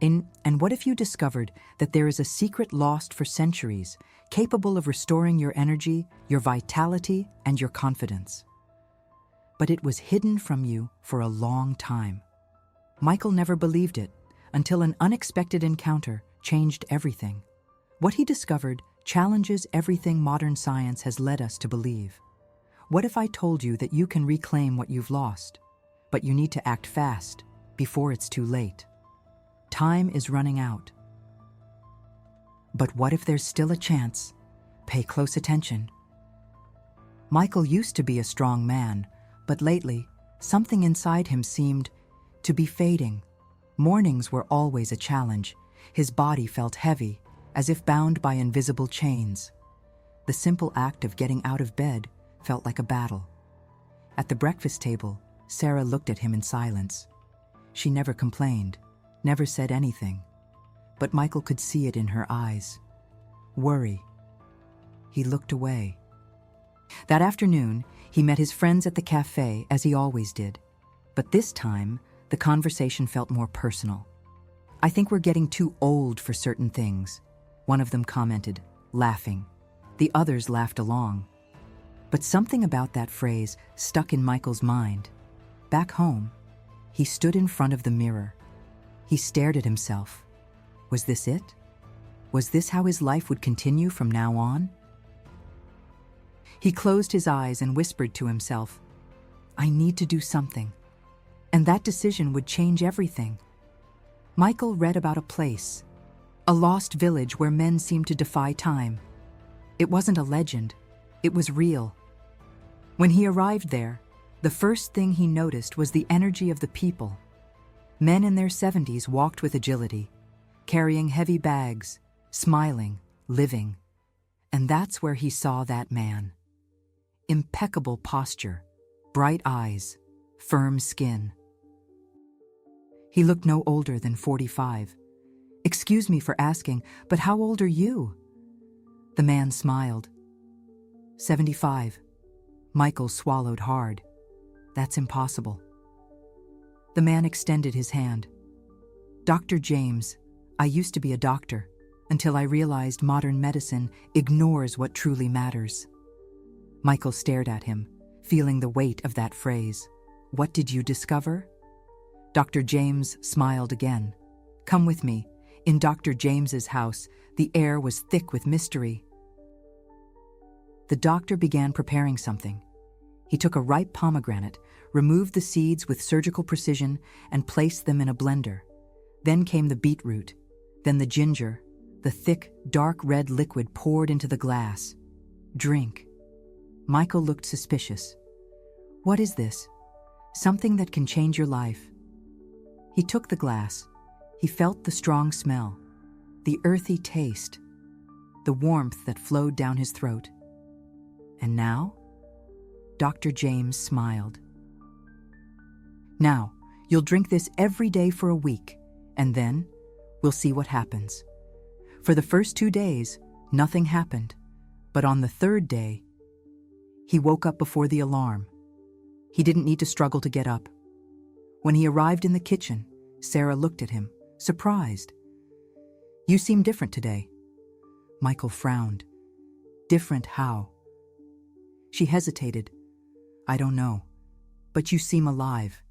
And what if you discovered that there is a secret lost for centuries, capable of restoring your energy, your vitality, and your confidence? But it was hidden from you for a long time. Michael never believed it until an unexpected encounter changed everything. What he discovered challenges everything modern science has led us to believe. What if I told you that you can reclaim what you've lost, but you need to act fast before it's too late? Time is running out. But what if there's still a chance? Pay close attention. Michael used to be a strong man, but lately, something inside him seemed to be fading. Mornings were always a challenge. His body felt heavy, as if bound by invisible chains. The simple act of getting out of bed felt like a battle. At the breakfast table, Sarah looked at him in silence. She never complained, never said anything, but Michael could see it in her eyes. Worry. He looked away. That afternoon, he met his friends at the cafe as he always did, but this time, the conversation felt more personal. "I think we're getting too old for certain things," one of them commented, laughing. The others laughed along. But something about that phrase stuck in Michael's mind. Back home, he stood in front of the mirror. He stared at himself. Was this it? Was this how his life would continue from now on? He closed his eyes and whispered to himself, "I need to do something." And that decision would change everything. Michael read about a place, a lost village where men seemed to defy time. It wasn't a legend, it was real. When he arrived there, the first thing he noticed was the energy of the people. Men in their 70s walked with agility, carrying heavy bags, smiling, living. And that's where he saw that man. Impeccable posture, bright eyes, firm skin. He looked no older than 45. "Excuse me for asking, but how old are you?" The man smiled. 75. Michael swallowed hard. "That's impossible." The man extended his hand. "Dr. James, I used to be a doctor until I realized modern medicine ignores what truly matters." Michael stared at him, feeling the weight of that phrase. "What did you discover?" Dr. James smiled again. "Come with me." In Dr. James's house, the air was thick with mystery. The doctor began preparing something. He took a ripe pomegranate, removed the seeds with surgical precision, and placed them in a blender. Then came the beetroot, then the ginger, the thick, dark red liquid poured into the glass. "Drink." Michael looked suspicious. "What is this?" "Something that can change your life." He took the glass. He felt the strong smell, the earthy taste, the warmth that flowed down his throat. And now? Dr. James smiled. "Now, you'll drink this every day for a week, and then we'll see what happens." For the first 2 days, nothing happened, but on the third day, he woke up before the alarm. He didn't need to struggle to get up. When he arrived in the kitchen, Sarah looked at him, surprised. "You seem different today." Michael frowned. "Different how?" She hesitated. "I don't know, but you seem alive."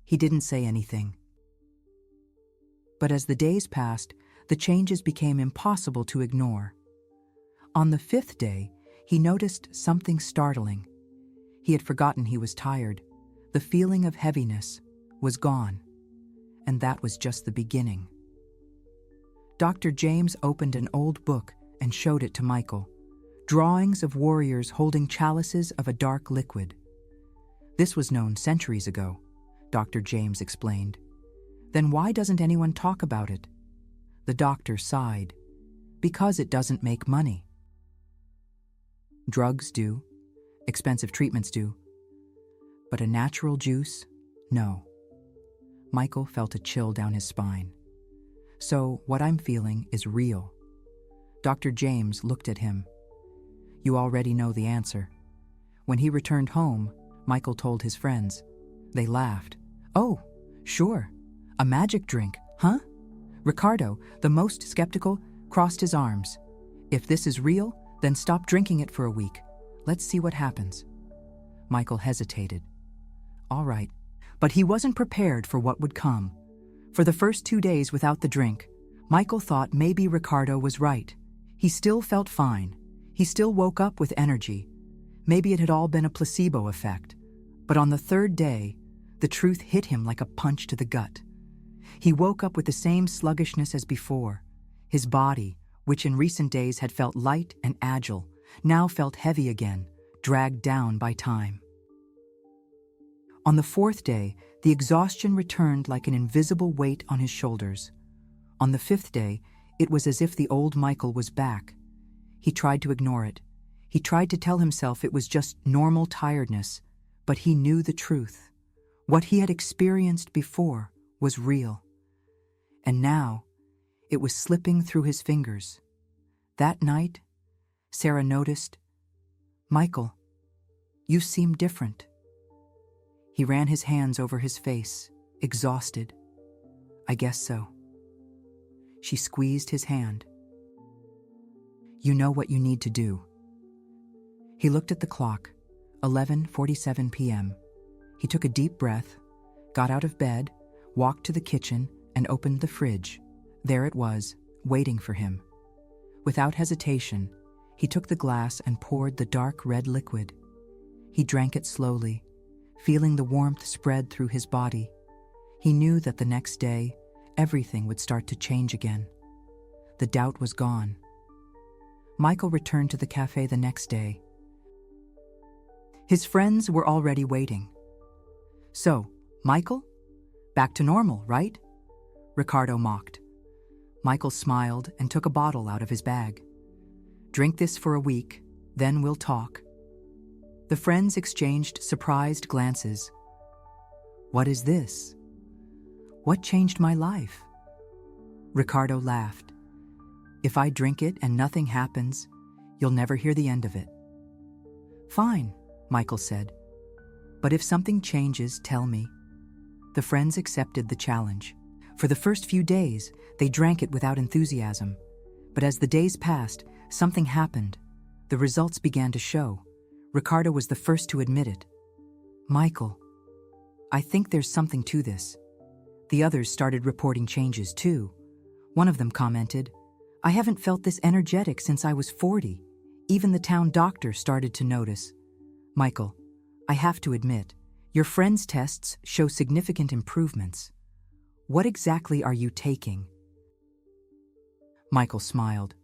He didn't say anything. But as the days passed, the changes became impossible to ignore. On the 5th day, he noticed something startling. He had forgotten he was tired. The feeling of heaviness was gone. And that was just the beginning. Dr. James opened an old book and showed it to Michael. Drawings of warriors holding chalices of a dark liquid. "This was known centuries ago," Dr. James explained. "Then why doesn't anyone talk about it?" The doctor sighed. "Because it doesn't make money." Drugs do. Expensive treatments do. But a natural juice? No. Michael felt a chill down his spine. "So what I'm feeling is real." Dr. James looked at him. "You already know the answer." When he returned home, Michael told his friends. They laughed. "Oh, sure. A magic drink, huh? Ricardo, the most skeptical, crossed his arms. If this is real, then stop drinking it for a week. Let's see what happens. Michael hesitated. All right. But he wasn't prepared for what would come. For the first 2 days without the drink, Michael thought maybe Ricardo was right. He still felt fine. He still woke up with energy. Maybe it had all been a placebo effect. But on the 3rd day, the truth hit him like a punch to the gut. He woke up with the same sluggishness as before. His body, which in recent days had felt light and agile, now felt heavy again, dragged down by time. On the 4th day, the exhaustion returned like an invisible weight on his shoulders. On the 5th day, it was as if the old Michael was back. He tried to ignore it. He tried to tell himself it was just normal tiredness, but he knew the truth. What he had experienced before was real. And now, it was slipping through his fingers. That night, Sarah noticed, "Michael, you seem different." He ran his hands over his face, exhausted. "I guess so." She squeezed his hand. "You know what you need to do." He looked at the clock, 11:47 p.m. He took a deep breath, got out of bed, walked to the kitchen, and opened the fridge. There it was, waiting for him. Without hesitation, he took the glass and poured the dark red liquid. He drank it slowly, feeling the warmth spread through his body. He knew that the next day, everything would start to change again. The doubt was gone. Michael returned to the cafe the next day. His friends were already waiting. "So, Michael? Back to normal, right?" Ricardo mocked. Michael smiled and took a bottle out of his bag. "Drink this for a week, then we'll talk." The friends exchanged surprised glances. "What is this? What changed my life?" Ricardo laughed. "If I drink it and nothing happens, you'll never hear the end of it." "Fine," Michael said. "But if something changes, tell me." The friends accepted the challenge. For the first few days, they drank it without enthusiasm. But as the days passed, something happened. The results began to show. Ricardo was the first to admit it. "Michael, I think there's something to this." The others started reporting changes too. One of them commented, "I haven't felt this energetic since I was 40. Even the town doctor started to notice." "Michael, I have to admit, your friend's tests show significant improvements. What exactly are you taking?" Michael smiled.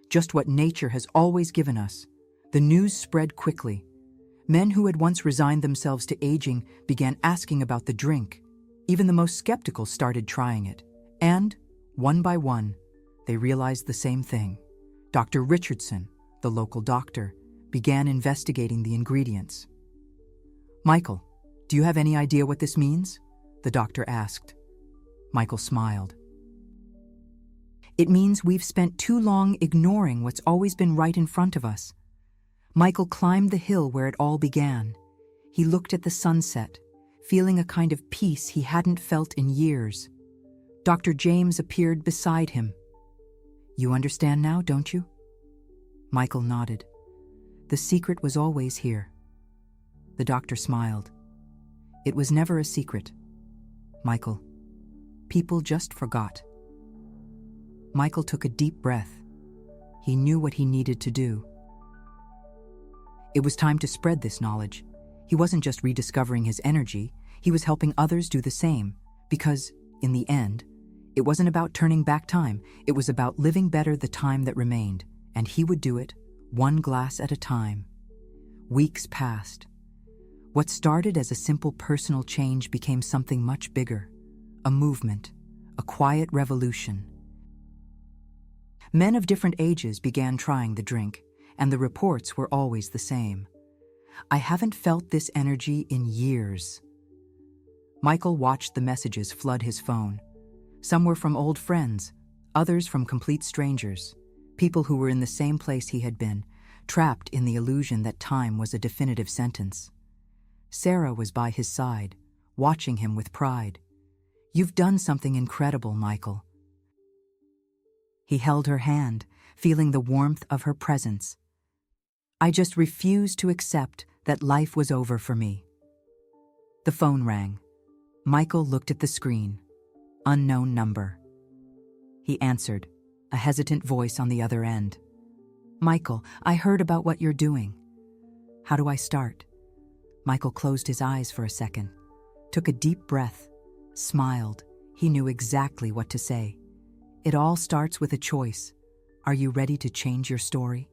"Just what nature has always given us." The news spread quickly. Men who had once resigned themselves to aging began asking about the drink. Even the most skeptical started trying it. And, one by one, they realized the same thing. Dr. Richardson, the local doctor, began investigating the ingredients. "Michael, do you have any idea what this means?" the doctor asked. Michael smiled. "It means we've spent too long ignoring what's always been right in front of us." Michael climbed the hill where it all began. He looked at the sunset, feeling a kind of peace he hadn't felt in years. Dr. James appeared beside him. "You understand now, don't you?" Michael nodded. "The secret was always here." The doctor smiled. "It was never a secret, Michael. People just forgot." Michael took a deep breath. He knew what he needed to do. It was time to spread this knowledge. He wasn't just rediscovering his energy, he was helping others do the same, because, in the end, it wasn't about turning back time, it was about living better the time that remained, and he would do it, one glass at a time. Weeks passed. What started as a simple personal change became something much bigger, a movement, a quiet revolution. Men of different ages began trying the drink, and the reports were always the same. "I haven't felt this energy in years." Michael watched the messages flood his phone. Some were from old friends, others from complete strangers, people who were in the same place he had been, trapped in the illusion that time was a definitive sentence. Sarah was by his side, watching him with pride. "You've done something incredible, Michael." He held her hand, feeling the warmth of her presence. I just refused to accept that life was over for me. The phone rang. Michael looked at the screen. Unknown number. He answered, a hesitant voice on the other end. Michael, I heard about what you're doing. How do I start? Michael closed his eyes for a second, took a deep breath, smiled. He knew exactly what to say. It all starts with a choice. Are you ready to change your story?